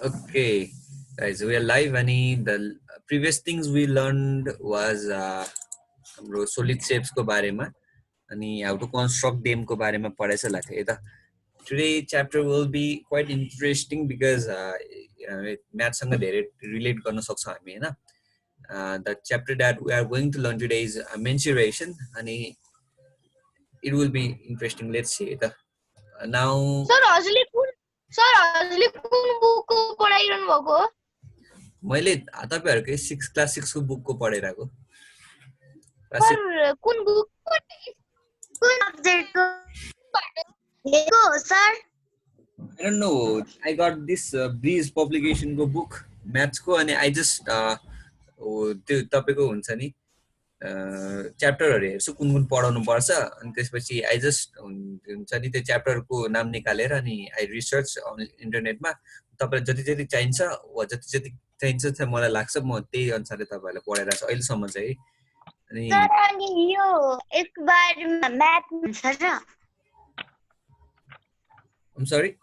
Okay, guys, we are live. And the previous things we learned was हाम्रो solid shapes को बारेमा अनि how to construct them को बारेमा पढाइ छ लाग्छ यता. Today chapter will be quite interesting because math सँग धेरै relate गर्न सक्छौं हामी हैन. The chapter that we are going to learn today is mensuration अनि it will be interesting. Let's see यता. Now सर हजुरले कुन बुकको पढाइरहनु भएको हो? मैले तपाईहरुकै 6 क्लास 6 को बुकको पढेराको. सर कुन बुक कुन सब्जेक्टको हेको sir? I don't know. I got this Breeze publication को book maths को अनि I just त्यो तपाईको हुन्छ नि च्याप्टरहरु हेर्छु कुन कुन पढाउनु पर्छ अनि त्यसपछि I just हुन्छ नि त्यो च्याप्टरको नाम निकालेर अनि I research on इन्टरनेटमा तपाईलाई जति जति चाहिन्छ वा जति जति चाहिन्छ मलाई लाग्छ म त्यही अनुसारले तपाईहरुलाई पढाइरा छु अहिले सम्म चाहिँ अनि सर अनि यो एक बारेमा म्याथ हुन्छ र? I'm sorry.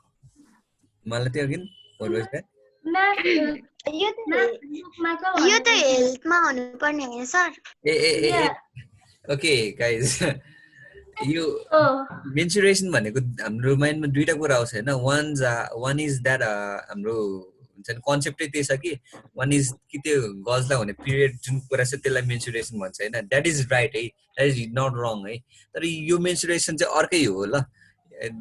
मलाई त्यो अगेन what was that? यो त हेल्थमा हुनु पर्ने हैन सर? ए Okay guys. यो mensuration भनेको हाम्रो माइन्डमा दुईटा कुरा आउँछ हैन. One is that हाम्रो हुन्छ नि कन्सेप्टै त्यही छ कि one is कि त्यो गर्ल्सलाई हुने पिरियड जुन कुरा छ त्यसलाई mensuration भन्छ हैन. That is right है. That is not wrong है. तर यो mensuration चाहिँ अर्कै हो ल.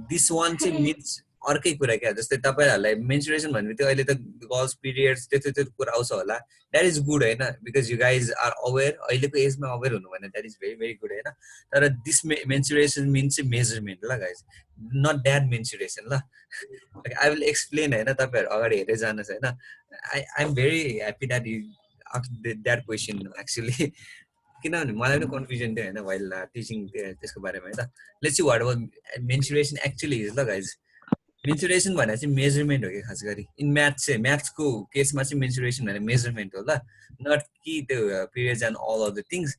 This one चाहिँ means अर्कै कुरा क्या जस्तै तपाईहरुलाई mensuration भन्नेबित्तिकै अहिले त गर्ल्स पिरियड्स त्यस्तो कुरा आउँछ होला. That is good हैन because you guys are aware अहिलेको एजमा अवेयर हुनु भने that is very very good हैन. तर this mensuration means measurement ल guys, not that mensuration ल. I will explain हैन तपाईहरु अगाडि हेर्दै जानुस् हैन. I'm very happy that you asked that question actually. किनभने मलाई पनि कन्फ्युजन थियो हैन while teaching त्यसको बारेमा है त. Let's see what about mensuration actually is ल guys. Mensuration भने चाहिँ मेजरमेन्ट हो के खास गरी इन म्याथ्सको केसमा चाहिँ मेन्सुरेसन भने मेजरमेन्ट हो ल, नट कि त्यो periods and all of the things.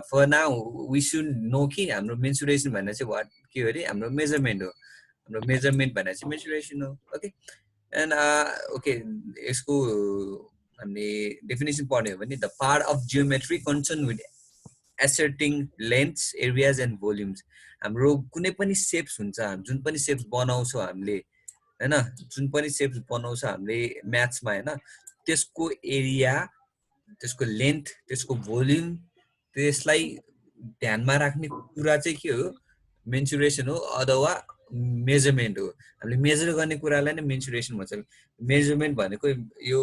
For now we should know कि हाम्रो मेन्सुरेसन भने चाहिँ वाट के हो अरे हाम्रो मेजरमेन्ट हो. हाम्रो मेजरमेन्ट भने चाहिँ मेन्सुरेसन हो. ओके एन्ड ओके यसको हामीले डेफिनेसन पढ्ने हो भने the part of geometry concern with asserting lengths, areas and volumes. हाम्रो कुनै पनि शेप्स हुन्छ जुन पनि शेप्स बनाउँछौ हामीले हैन जुन पनि शेप्स बनाउँछ हामीले म्याथ्समा हैन त्यसको एरिया, त्यसको लेन्थ, त्यसको भोल्युम त्यसलाई ध्यानमा राख्ने कुरा चाहिँ के हो मेन्सुरेसन हो अथवा मेजरमेन्ट हो. हामीले मेजर गर्ने कुरालाई नै मेन्सुरेसन भन्छ. मेजरमेन्ट भनेको यो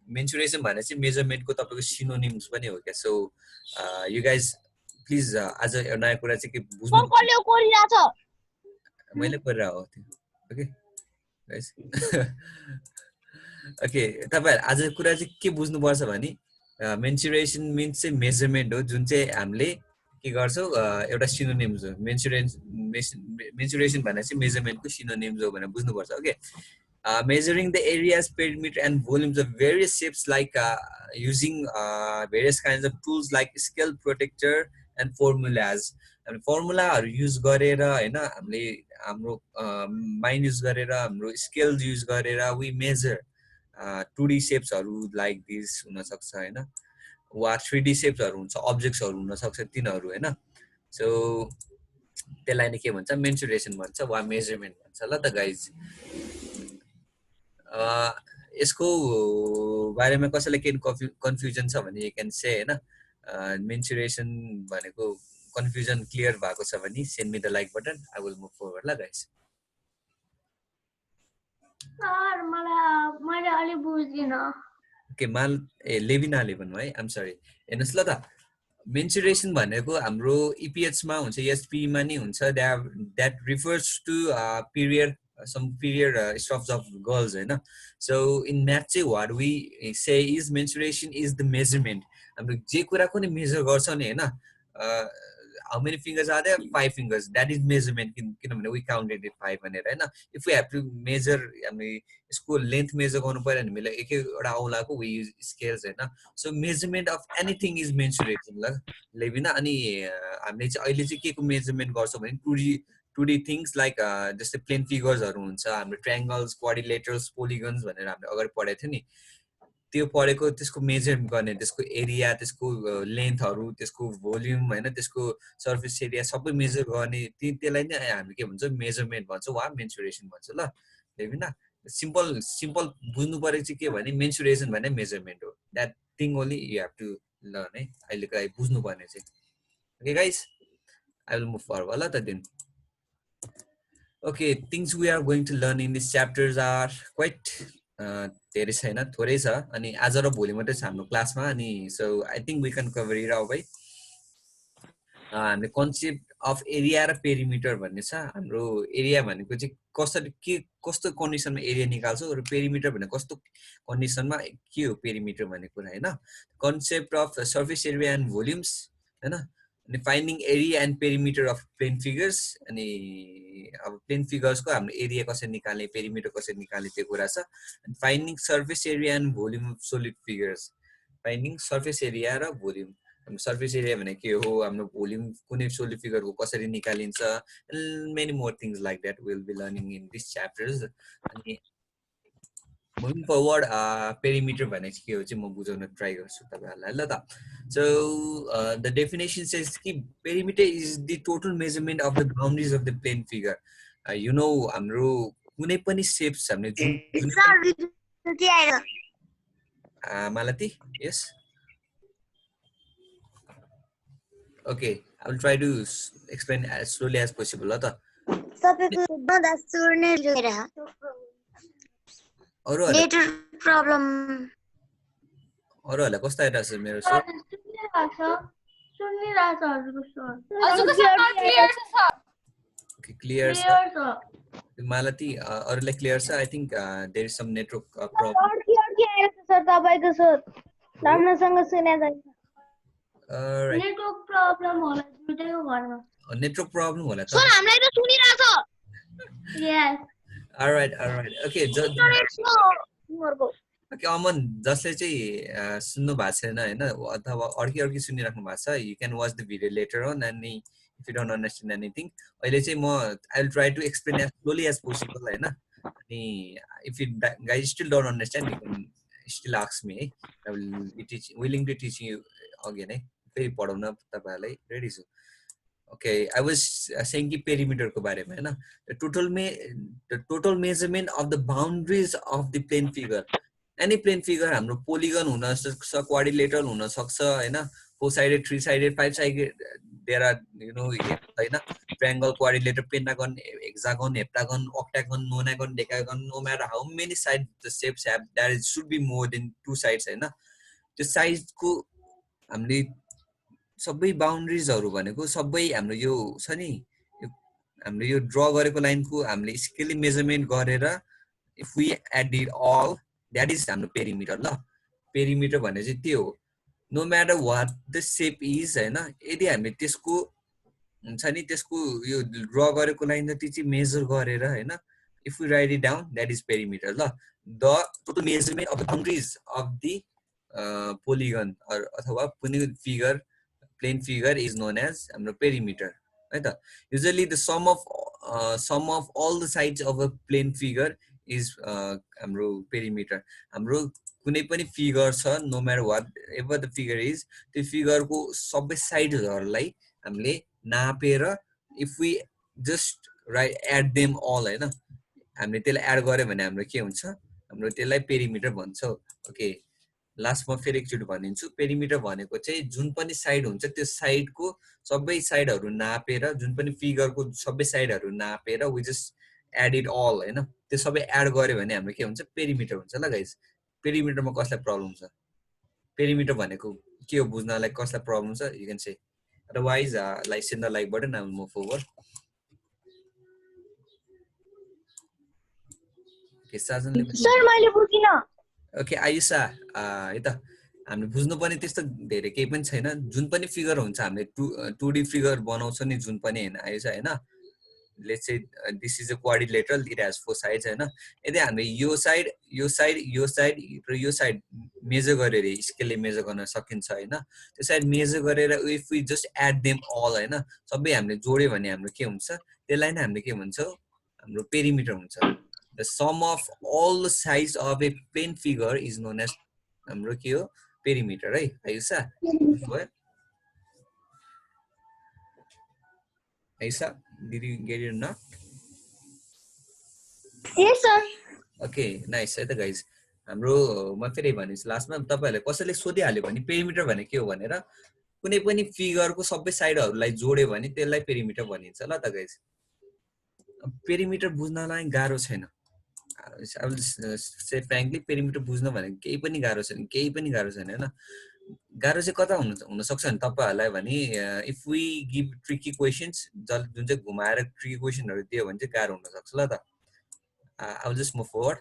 mensuration भने चाहिँ मेजरमेन्टको तपाईको सिनोनिम्स पनि हो क्या. सो यु गाइज प्लिज आज एउटा नयाँ कुरा चाहिँ के बुझ्नु मैले गरिरा हो त्यो. ओके गाइज ओके तपाईहरु आज कुरा चाहिँ के बुझ्नु पर्छ भने मेन्सुरेसन मिन्स चाहिँ मेजरमेन्ट हो जुन चाहिँ हामीले के गर्छौ एउटा सिनोनिम्स हो. मेन्सुरेसन भने चाहिँ मेजरमेन्टको सिनोनिम्स हो भनेर बुझ्नु पर्छ. Okay measuring the areas, perimeter and volumes of various shapes like using various kinds of tools like scale, protractor and formulas. And formula are use garera हैन हामीले हाम्रो माइन्ड युज गरेर हाम्रो स्केल युज गरेर we measure 2D shapes हरु like this हुन सक्छ हैन वा 3D shapes हरु हुन्छ अब्जेक्ट्स हरु हुन सक्छ तिनीहरु हैन. सो त्यसलाई नै के भन्छ मेन्सुरेसन भन्छ वा मेजरमेन्ट भन्छ ल त गाइज. यसको बारेमा कसैलाई के कन्फ्युजन छ भने यु क्यान से हैन मेन्सुरेसन भनेको कन्फ्युजन क्लियर भएको छ भने send me the like button. I will move forward ल गाइस. सर मैले अलि बुझ्दिन. ओके लेबिनाले भन्नु है. I'm sorry. हेर्नुस् ल त मेन्सुरेसन भनेको हाम्रो इपिएच मा हुन्छ एसपी मा नि हुन्छ. that refers to period some period stuffs of girls हैन. So in math चाहिँ what we say is mensuration is the measurement. हाम्रो जे कुराको नि मेजर गर्छौ नि हैन how many fingers are there? 5 fingers. That is measurement. किनभने we counted it 5 भनेर हैन. If we have to measure हामी यसको लेन्थ मेजर गर्नु पर्यो भने हामीले एक एउटा औलाको we use scales हैन. So measurement of anything is mensuration ल लेबिना. अनि हामीले चाहिँ अहिले चाहिँ के को मेजरमेन्ट गर्छौ भने 2D things like जस्तै प्लेन फिगर्सहरु हुन्छ हाम्रो ट्रायंगल्स क्वाड्रिलेटरल्स पोलिगन्स भनेर हामीले अगाडि पढेको थियो नि त्यो पढेको त्यसको मेजर गर्ने त्यसको एरिया त्यसको लेन्थहरु त्यसको भोल्युम हैन त्यसको सर्फेस एरिया सबै मेजर गर्ने त्यसलाई नै हामी के भन्छ मेजरमेन्ट भन्छ वा मेन्सुरेसन भन्छ ल देबिना सिम्पल बुझ्नु परेको चाहिँ के भने मेन्सुरेसन भने मेजरमेन्ट हो that thing only you have to learn है अहिलेको लागि बुझ्नु पर्ने चाहिँ okay guys I will move forward. Okay, things we are going to learn in these chapters are quite धेरै छैन थोरै छ अनि आज र भोलि मात्रै छ हाम्रो क्लासमा अनि so I think we can cover it all right. हामीले कन्सेप्ट अफ एरिया र पेरिमिटर भन्ने छ हाम्रो एरिया भनेको चाहिँ कसरी कस्तो कन्डिसनमा एरिया निकाल्छौ र पेरिमिटर भने कस्तो कन्डिसनमा के हो पेरिमिटर भन्ने कुरा हैन concept of surface area and volumes हैन अनि finding area and perimeter of plane figures अनि अब प्लेन फिगर्स को हाम्रो एरिया कसरी निकाल्ने पेरिमिटर कसरी निकाल्ने त्यो कुरा छ अनि finding surface area and volume of solid figures finding surface area र भोल्युम सर्फेस एरिया भने के हो हाम्रो भोल्युम कुनै सोलिड फिगर को कसरी निकालिन्छ many more things like that will be learning in this chapters अनि Moving forward, perimeter भने के हो चाहिँ म बुझाउन ट्राई गर्छु तपाईहरुलाई ल त so the definition says कि perimeter is the total measurement of the boundaries of the plane figure you know हाम्रो कुनै पनि shapes हामीले जुन Malati yes okay I will try to explain as slowly as possible ल त तपाईको बडा सुर्ने लिएर नेटवर्क प्रब्लम अरुहरुलाई कस्तो आइराछ मेरो सर सुनिराछ हजुरको सर क्लियर छ ओके क्लियर छ मालती अरुलाई क्लियर छ I think there is some network problem के आइराछ सर तपाईको सर राम्रोसँग सुने छैन नेटवर्क प्रब्लम होला दुईटैको घरमा नेटवर्क प्रब्लम होला सर हामीलाई त सुनिराछ यस alright okay okay अमन जसले चाहिँ सुन्नु भएको छैन हैन अथवा अर्की सुनिराख्नु भएको छ you can watch the video later on and if you don't understand anything अहिले चाहिँ म I will try to explain as slowly as possible हैन अनि if you guys still don't understand you can still ask me I will be willing to teach you again है फेरि पढाउन तपाईहरुलाई ready छु Okay, I was saying कि perimeter को बारे में है ना the total measurement of the boundaries of the plane figure any plane figure हाम्रो polygon हुन सक्छ quadrilateral हुन सक्छ हैन 4-sided 3-sided 5-sided there are you know हैन triangle quadrilateral pentagon hexagon heptagon octagon nonagon decagon no matter how many sides the shapes have there should be more than 2 sides हैन त्यो size को हामीले सबै बाउन्ड्रीजहरु भनेको सबै हाम्रो यो छ नि हाम्रो यो ड्रा गरेको लाइनको हामीले स्केलले मेजरमेन्ट गरेर if we add it all that is हाम्रो पेरिमिटर ल पेरिमिटर भने चाहिँ त्यो हो no matter what the shape is हैन यदि हामी त्यसको हुन्छ नि त्यसको यो ड्रा गरेको लाइन जति चाहिँ मेजर गरेर हैन if we write it down that is perimeter ल the total measurement of the boundaries of the polygon अथवा कुनै figure plane figure is known as perimeter right usually the sum of all the sides of a plane figure is perimeter hamro kunai pani figure cha no matter what ever the figure is the figure ko sabai sides harulai hamle napera if we just add them all हैन हामीले त्यसलाई add गर्यो भने हाम्रो के हुन्छ हाम्रो त्यसलाई पेरिमिटर भन्छ ओके लास्टमा फेरि एकचोटी भनिन्छु पेरिमिटर भनेको चाहिँ जुन पनि साइड हुन्छ त्यो साइडको सबै साइडहरु नापेर जुन पनि फिगरको सबै साइडहरु नापेर we just add it all हैन त्यो सबै एड गर्यो भने हाम्रो के हुन्छ पेरिमिटर हुन्छ ल गाइस पेरिमिटरमा कसलाई प्रब्लम छ पेरिमिटर भनेको के हो बुझ्नलाई कसलाई प्रब्लम छ you can say otherwise like send the like button I will move forward के साजनले सर मैले बुझिन ओके आयुषा है त हामीले बुझ्नु पनि त्यस्तो धेरै केही पनि छैन जुन पनि फिगर हुन्छ हामीले 2D फिगर बनाउँछ नि जुन पनि हैन आयुषा हैन let's say this is a quadrilateral it has 4 sides हैन यदि हामीले यो साइड र यो साइड मेजर गरेर स्केलले मेजर गर्न सकिन्छ हैन त्यो साइड मेजर गरेर if we just add them all हैन सबै हामीले जोड्यो भने हाम्रो के हुन्छ त्यसलाई नै हामीले के भन्छौँ हाम्रो पेरिमिटर हुन्छ the sum of all the sides of a plane figure is known as हाम्रो के हो perimeter है Ayusha Ayusha did you get it or not yes sir okay nice है त guys हाम्रो म फेरि भनिछु लास्टमा तपाईहरुले कसैले सोधिहाल्यो भने पेरिमिटर भने के हो भनेर कुनै पनि फिगरको सबै साइडहरुलाई जोड्यो भने त्यसलाई पेरिमिटर भनिन्छ ल त गाइस पेरिमिटर बुझ्नलाई गाह्रो छैन I will say frankly perimeter बुझ्न भने केही पनि गाह्रो छैन हैन गाह्रो चाहिँ कता हुन सक्छ भने तपाईहरुलाई भने if we give tricky questions जुन चाहिँ घुमाएर ट्रिकी क्वेशनहरु दियो भने चाहिँ गाह्रो हुन सक्छ ल त I will just move forward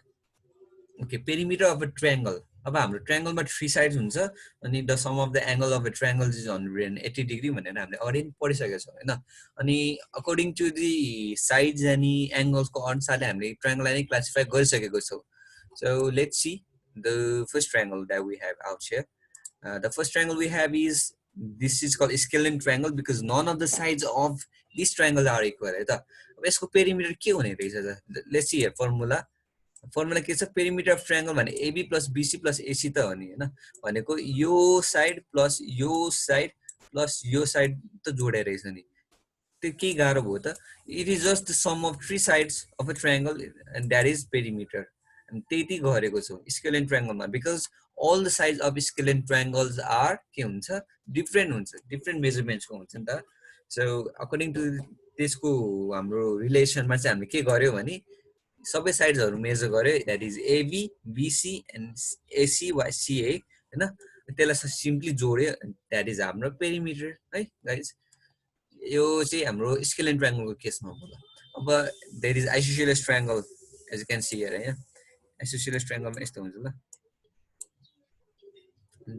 okay perimeter of a triangle अब हाम्रो ट्रायंगलमा 3 साइड्स हुन्छ अनि the sum of the angle of a triangle is 180 degree भनेर हामीले अलरेडी पढिसकेका छौं हैन अनि अकॉर्डिङ टु द साइड्स अनि एंगल्सको अनुसारले हामीले ट्रायंगललाई नै क्लासिफाई गरिसकेको छौं so let's see the first triangle that we have out here the first triangle we have is this is called scalene triangle because none of the sides of this triangle are equal है त अब यसको perimeter के हुने रहेछ let's see here formula के छ perimeter of triangle भने AB + BC + AC त हो नि हैन भनेको यो साइड प्लस यो साइड त जोडे रहेछ नि त्यो के गाह्रो भयो त it is just the sum of 3 sides of a triangle and that is perimeter अनि त्यति गरेको छौ स्केलेन ट्रायंगलमा because all the sides of scalene triangles are के हुन्छ डिफरेंट मेजरमेन्ट्स को हुन्छ नि त सो अकॉर्डिङ टु त्यसको हाम्रो रिलेसनमा चाहिँ हामीले के गर्यो भने सबै साइड्सहरु मेजर गर्यो that is AB BC and AC वा CA हैन त्यसलाई सिम्पली जोड्यो दैट इज हाम्रो पेरिमिटर है गाइस यो चाहिँ हाम्रो स्केलेन ट्रायंगलको केसमा होला अब there is isosceles triangle as you can see here है आइसोसेलेस ट्रायंगलमा यस्तो हुन्छ ल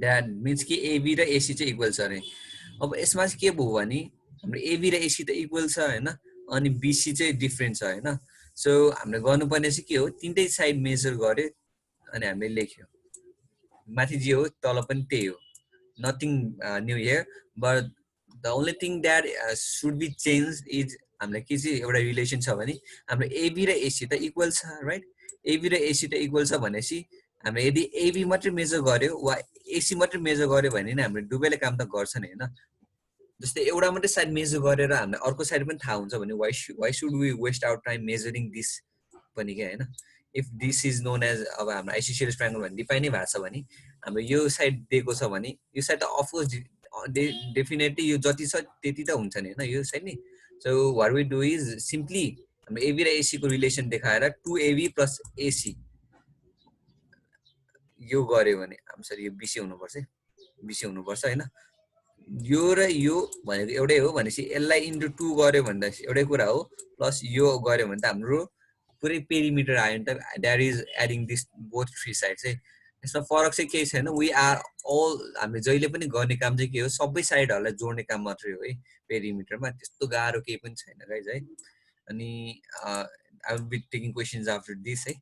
that means कि AB र AC चाहिँ इक्वल छ अरे अब यसमा चाहिँ के भयो भने हाम्रो AB र AC त इक्वल छ हैन अनि BC चाहिँ डिफरेन्ट छ हैन सो हामीले गर्नुपर्ने चाहिँ के हो तीनटै साइड मेजर गर्यो अनि हामीले लेख्यो माथि जे हो तल पनि त्यही हो nothing new here but the only thing that should be change is हामीले के चाहिँ एउटा रिलेसन छ भने हाम्रो AB र AC त इक्वल छ राइट AB र AC त इक्वल छ भनेपछि हामीले यदि AB मात्र मेजर गर्यो वा AC मात्र मेजर गर्यो भने नि हामीले दुवैले काम त गर्छ नि हैन जस्तै एउटा मात्र साइड मेजर गरेर हामीले अर्को साइड पनि थाहा हुन्छ भने why should we waste our time measuring this पनि के हैन if this is known as अब हाम्रो आइसोसेलेस ट्रायंगल भन्ने डिफाइन नै भएको छ भने हाम्रो यो साइड दिएको छ भने यो साइड त अफ कोर्स डेफिनेटली यो जति छ त्यति त हुन्छ नि हैन यो साइड नि so what we do is simply हाम्रो AB र AC को रिलेसन देखाएर 2AB + AC यो गर्यो भने हामी सर यो BC हुनुपर्छ हैन यो र यो भनेको एउटै हो भनेपछि यसलाई इन्टु 2 गर्यो भन्दा एउटै कुरा हो प्लस यो गर्यो भने त हाम्रो पुरै पेरिमिटर आयो नि त that is adding this both 3 sides है यसमा फरक चाहिँ केही छैन वी आर ऑल हामीले जहिले पनि गर्ने काम चाहिँ के हो सबै साइडहरुलाई जोड्ने काम मात्रै हो है पेरिमिटरमा त्यस्तो गाह्रो केही पनि छैन गाइज है अनि I will be taking questions after this है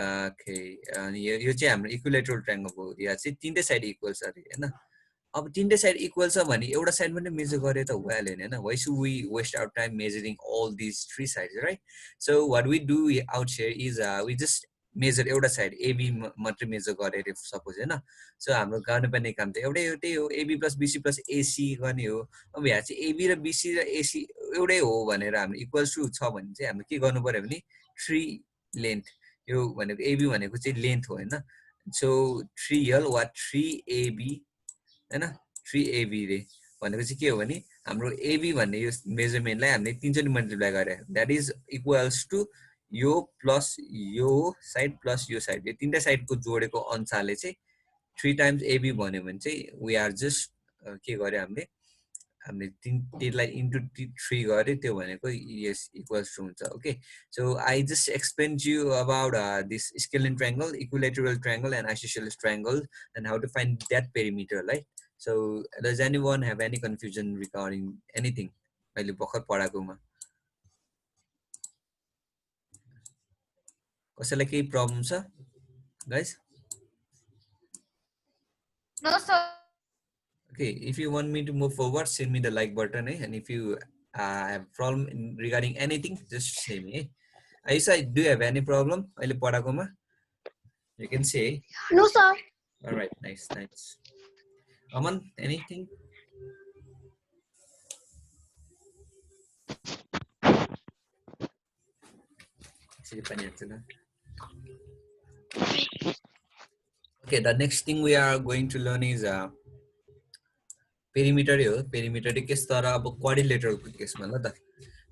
ओके अनि यो चाहिँ हाम्रो इक्विलेटरल ट्रायंगल हो या चाहिँ तीनटै साइड इक्वल छ अरे हैन अब तीनटै साइड इक्वल छ भने एउटा साइड पनि मेजर गरे त भइहाल्यो नि हैन why should we waste our time measuring all this 3 sides right so what we do out here is we just measure एउटा साइड AB मात्र मेजर गरे रे सपोज हैन सो हाम्रो गर्नुपर्ने काम त एउटै हो AB + BC + AC गर्ने हो अब यहाँ चाहिँ AB र BC र AC एउटै हो भनेर हाम्रो इक्वल्स टु छ भने चाहिँ हामीले के गर्नु पर्यो भने 3 लेन्थ यो भनेको AB भनेको चाहिँ लेन्थ हो हैन सो 3L वा 3AB हैन 3AB रे भनेको चाहिँ के हो भने हाम्रो AB भन्ने यो मेजरमेन्टलाई हामीले 3 चोटी मल्टिप्लाई गरे दैट इज इक्वल्स टु यो प्लस यो साइड प्लस यो साइड यो तीनटा साइडको जोडेको अनुसारले चाहिँ 3 टाइम्स AB भन्यो भने चाहिँ वी आर जस्ट के गरे हामीले त्यसलाई इन्टु 3 गरे त्यो भनेको यस इक्वल्स टु हुन्छ okay so I just explain you about this scalene triangle equilateral triangle and isosceles triangle and how to find that perimeter right so does anyone have any confusion regarding anything मैले भर्खर पढाकोमा कसैलाई केही problem छ guys no sir okay if you want me to move forward send me the like button and if you I have problem regarding anything, just say me. Aisa, do you have any problem? You can say. No, sir. All right, nice. Aman, anything? Okay, the next thing we are going to learn is perimeter. Perimeter is quadrilateral case.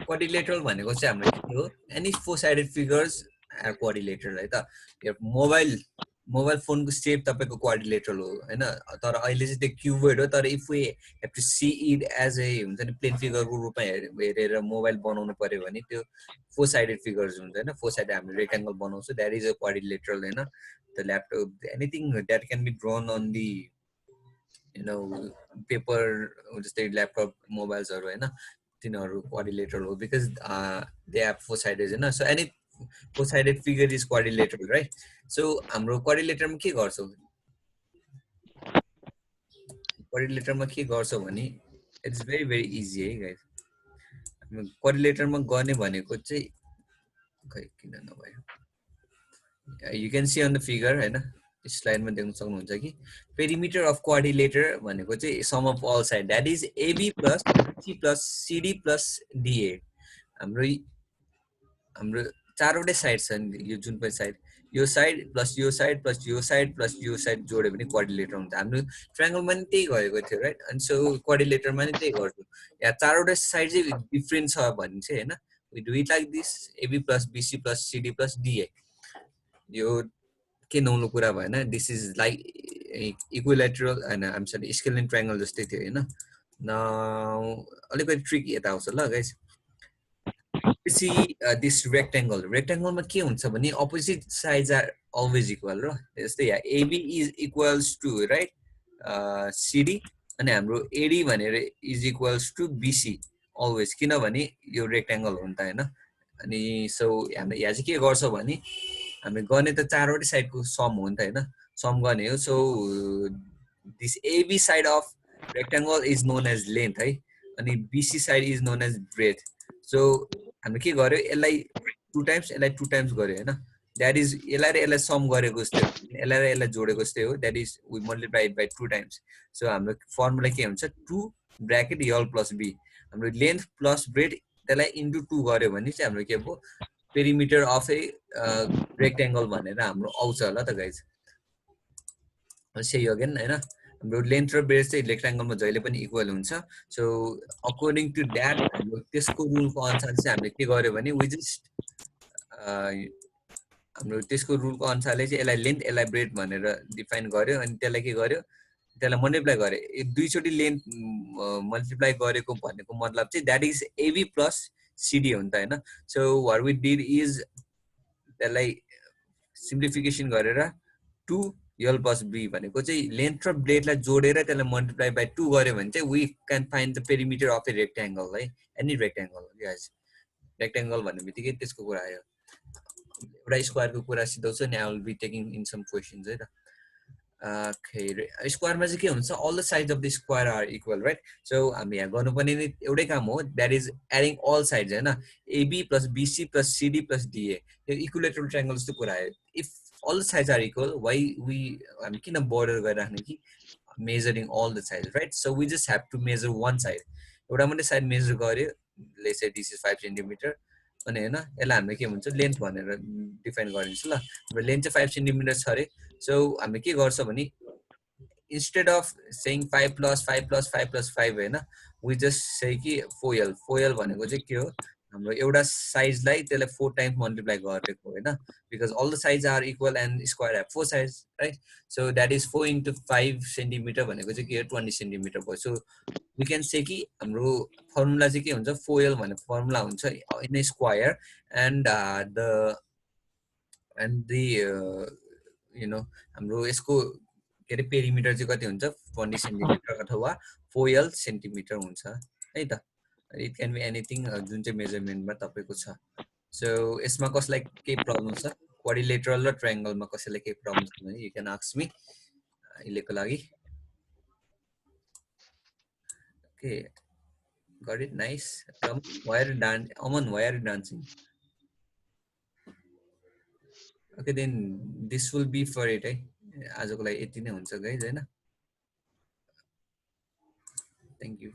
Quadrilateral भनेको चाहिँ हाम्रो के हो? Any four-sided figures are quadrilateral है त. यो mobile फोनको shape तपाईको क्वाड्रिलेटरल हो हैन. तर अहिले चाहिँ त्यो क्युबोइड हो. तर if we have to see it as a हुन्छ नि प्लेन फिगरको रूपमा हेरेर मोबाइल बनाउनु पर्यो भने त्यो फोर साइडेड फिगर्स हुन्छ हैन. फोर साइडेड हामीले रेक्टेंगल बनाउँछौं. दैट इज अ क्वाड्रिलेटरल हैन. The laptop anything that can be drawn on the paper जस्तै ल्यापटप मोबाइल्सहरु हैन. तिनीहरु क्वाड्रिलेटरल हो because they have four sided हैन. So any four sided figure is quadrilateral right. So हाम्रो क्वाड्रिलेटरमा के गर्छौ? क्वाड्रिलेटरमा के गर्छौ भने इट्स भेरी इजी है गाइस. क्वाड्रिलेटरमा गर्ने भनेको चाहिँ खै किन नभयो. You can see on the figure हैन. स्लाइड मा देख्न सक्नुहुन्छ कि पेरिमिटर अफ क्वाड्रिलेटर भनेको चाहिँ sum of all side that is AB plus BC plus CD plus DA. हाम्रो चारवटै साइड छ नि. यो जुन पनि साइड, यो साइड प्लस यो साइड प्लस यो साइड प्लस यो साइड जोड्यो भने क्वाड्रिलेटर हुन्छ. हाम्रो ट्रायंगलमा नि त्यही गरेको थियो राइट. अनि सो क्वाड्रिलेटरमा नि त्यही गर्छु. या चारवटै साइड चाहिँ डिफरेन्ट छ भने चाहिँ हैन, we do it like this AB plus BC plus CD plus DA. यो के नौलो कुरा भएन. दिस इज लाइक इक्विलेटरल हैन, I am sorry scalene triangle जस्तै थियो हैन. नाउ अलिकति ट्रिक यता आउँछ ल guys. See this rectangle. Rectangle मा के हुन्छ भने opposite sides are always equal र. जस्तै यहाँ AB is equals to right CD अनि हाम्रो AD भनेर is equals to BC always. किनभने यो rectangle हो नि त हैन. अनि सो हामीले यहाँ चाहिँ के गर्छौ भने हामीले गर्ने त चारवटै साइडको सम हो नि त हैन. सम गर्ने हो. So this AB side of rectangle is known as length है. अनि BC side is known as breadth. So हामीले के गर्यो, यसलाई 2 टाइम्स यसलाई 2 टाइम्स गर्यो हैन. दैट इज यसलाई र यसलाई सम गरेको जस्तै हो. यसलाई र यसलाई जोडेको जस्तै हो. That is we multiply it by 2 times. So हाम्रो फर्मुला के हुन्छ 2 ब्रैकेट L प्लस B. हाम्रो लेन्थ प्लस ब्रेड त्यसलाई इन्टु 2 गर्यो भने चाहिँ हाम्रो के भयो पेरिमिटर अफ ए रेक्टेंगल भनेर हाम्रो आउँछ ल त गाइस. सेही अगेन हैन. हाम्रो लेन्थ र ब्रेड चाहिँ रेक्टेंगलमा जहिले पनि इक्वल हुन्छ. सो अकॉर्डिङ टु दैट हाम्रो त्यसको रुलको अनुसार चाहिँ हामीले के गर्यो भने वी जस्ट हाम्रो त्यसको रुलको अनुसारले चाहिँ यसलाई लेन्थ यसलाई ब्रेड भनेर डिफाइन गर्यो. अनि त्यसलाई के गर्यो, त्यसलाई मल्टिप्लाई गर्यो. दुई चोटी लेन्थ मल्टिप्लाई गरेको भनेको मतलब चाहिँ that is AB plus CD हो नि त हैन. So what we did is त्यसलाई सिम्प्लिफिकेसन गरेर 2 L plus B भनेको चाहिँ लेन्थ र ब्रेडलाई जोडेर त्यसलाई मल्टिप्लाई बाइ 2 गर्यो भने चाहिँ we can find the perimeter of a rectangle है. Any rectangle guys. रेक्टेंगल भन्ने बित्तिकै त्यसको कुरा आयो. एउटा स्क्वायरको कुरा सिधाउँछ नि. I will be taking in some questions है त. स्क्वायरमा चाहिँ के हुन्छ, all the sides of the square are equal right. So हामी यहाँ गर्नुपर्ने नि एउटै काम हो. That is adding all sides हैन. AB plus BC plus CD plus DA. यो इक्विलेटरल ट्रायंगल जस्तो कुरा आयो. If all the sides are equal, why we किन border गरिराख्ने कि measuring all the sides right. So we just have to measure one side. एउटा मात्रै side major गर्यो. let's say this is 5 cm अनि हैन यसलाई हामीले के भन्छ लेन्थ भनेर डिफाइन गरिन्छ ल. हाम्रो लेन्थ चाहिँ 5 cm छ रे. सो हामीले के गर्छ भने instead of saying 5 plus 5 plus 5 plus 5 हैन, we just say कि 4L. 4L भनेको चाहिँ के हो, हाम्रो एउटा साइजलाई त्यसलाई 4 टाइम्स मल्टिप्लाई गरेको हैन. because all the sides are equal and square have 4 sides right. so that is 4 into 5 cm भनेको चाहिँ के हो 20 cm भयो. so we can say कि हाम्रो फर्मुला चाहिँ के हुन्छ 4L भन्ने फर्मुला हुन्छ in a square and the you know हाम्रो यसको के रे पेरिमिटर चाहिँ कति हुन्छ 20 cm अथवा 4L सेन्टिमिटर हुन्छ है त. it can be anything जुन चाहिँ मेजरमेन्टमा तपाईको छ. सो यसमा कसलाई के प्रब्लम छ, क्वाड्रिलेटरल र ट्रायंगलमा कसैलाई के प्रब्लम छ भने यु क्यान आस्क मी अहिलेको लागि. Okay Got it. Nice. Aman, why are you dancing? Okay, then this will be for it. आजको लागि यति नै हुन्छ गाइज हैन. Thank you.